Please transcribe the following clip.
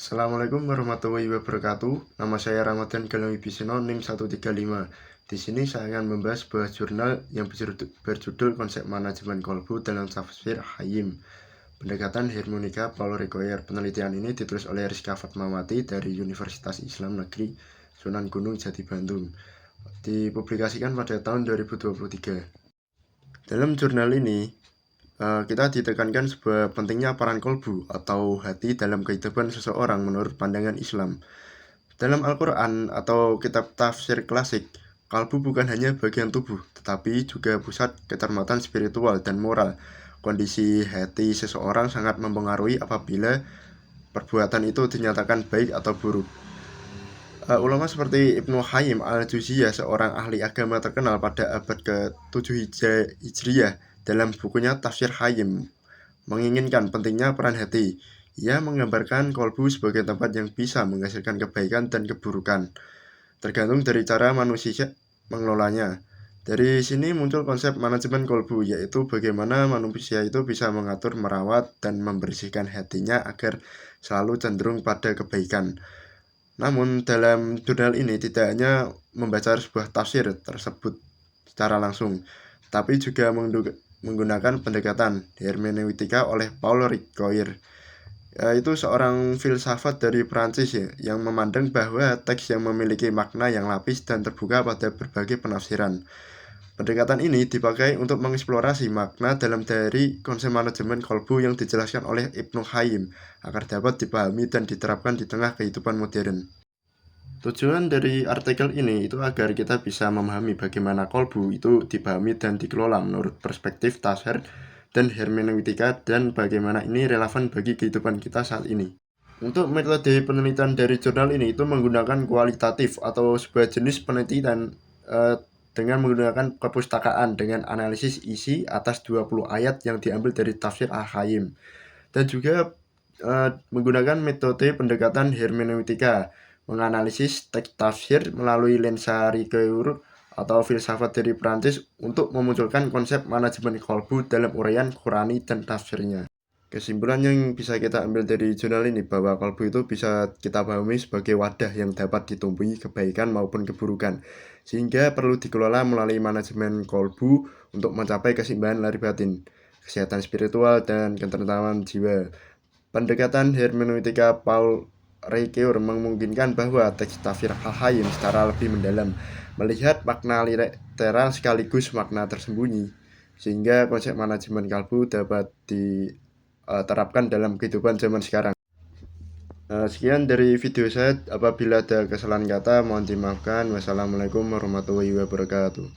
Assalamualaikum warahmatullahi wabarakatuh. Nama saya Ramadan Galang Wibisino, NIM 135. Di sini saya akan membahas sebuah jurnal yang berjudul Konsep Manajemen Kolbu dalam Tafsir Hayim. Pendekatan Hermeneutika Paulo Ricoeur. Penelitian ini ditulis oleh Rizka Fatmawati dari Universitas Islam Negeri Sunan Gunung Jati Bandung. Dipublikasikan pada tahun 2023. Dalam jurnal ini, kita ditekankan sebuah pentingnya peran kolbu atau hati dalam kehidupan seseorang menurut pandangan Islam. Dalam Al-Quran atau kitab tafsir klasik, kalbu bukan hanya bagian tubuh, tetapi juga pusat kecermatan spiritual dan moral. Kondisi hati seseorang sangat mempengaruhi apabila perbuatan itu dinyatakan baik atau buruk. Ulama seperti Ibnu Qayyim al-Jauziyah, seorang ahli agama terkenal pada abad ke-7 Hijriah, dalam bukunya Tafsir Hayim, menginginkan pentingnya peran hati. Ia menggambarkan kolbu sebagai tempat yang bisa menghasilkan kebaikan dan keburukan, tergantung dari cara manusia mengelolanya. Dari sini muncul konsep manajemen kolbu, yaitu bagaimana manusia itu bisa mengatur, merawat, dan membersihkan hatinya agar selalu cenderung pada kebaikan. Namun dalam jurnal ini tidak hanya membaca sebuah tafsir tersebut secara langsung, tapi juga menggunakan pendekatan hermeneutika oleh Paulo Ricoeur, yaitu seorang filsafat dari Prancis yang memandang bahwa teks yang memiliki makna yang lapis dan terbuka pada berbagai penafsiran. Pendekatan ini dipakai untuk mengeksplorasi makna dalam dari konsep manajemen kolbu yang dijelaskan oleh Ibnu Qayyim agar dapat dipahami dan diterapkan di tengah kehidupan modern. Tujuan dari artikel ini itu agar kita bisa memahami bagaimana kolbu itu dipahami dan dikelola menurut perspektif tafsir dan hermeneutika, dan bagaimana ini relevan bagi kehidupan kita saat ini. Untuk metode penelitian dari jurnal ini itu menggunakan kualitatif atau sebuah jenis penelitian dengan menggunakan perpustakaan dengan analisis isi atas 20 ayat yang diambil dari tafsir Al-Qayyim, dan juga menggunakan metode pendekatan hermeneutika, menganalisis teks tafsir melalui lensa Ricoeur atau filsafat dari Prancis untuk memunculkan konsep manajemen kolbu dalam uraian Qurani dan tafsirnya. Kesimpulan yang bisa kita ambil dari jurnal ini bahwa kolbu itu bisa kita pahami sebagai wadah yang dapat ditumbuhi kebaikan maupun keburukan, sehingga perlu dikelola melalui manajemen kolbu untuk mencapai keseimbangan lahir batin, kesehatan spiritual, dan ketentraman jiwa. Pendekatan hermeneutika Paulo Ricoeur memungkinkan bahwa teks tafsir Al-Qayyim secara lebih mendalam, melihat makna literal sekaligus makna tersembunyi, sehingga konsep manajemen kolbu dapat diterapkan dalam kehidupan zaman sekarang. Sekian dari video saya. Apabila ada kesalahan kata mohon dimaafkan. Wassalamualaikum warahmatullahi wabarakatuh.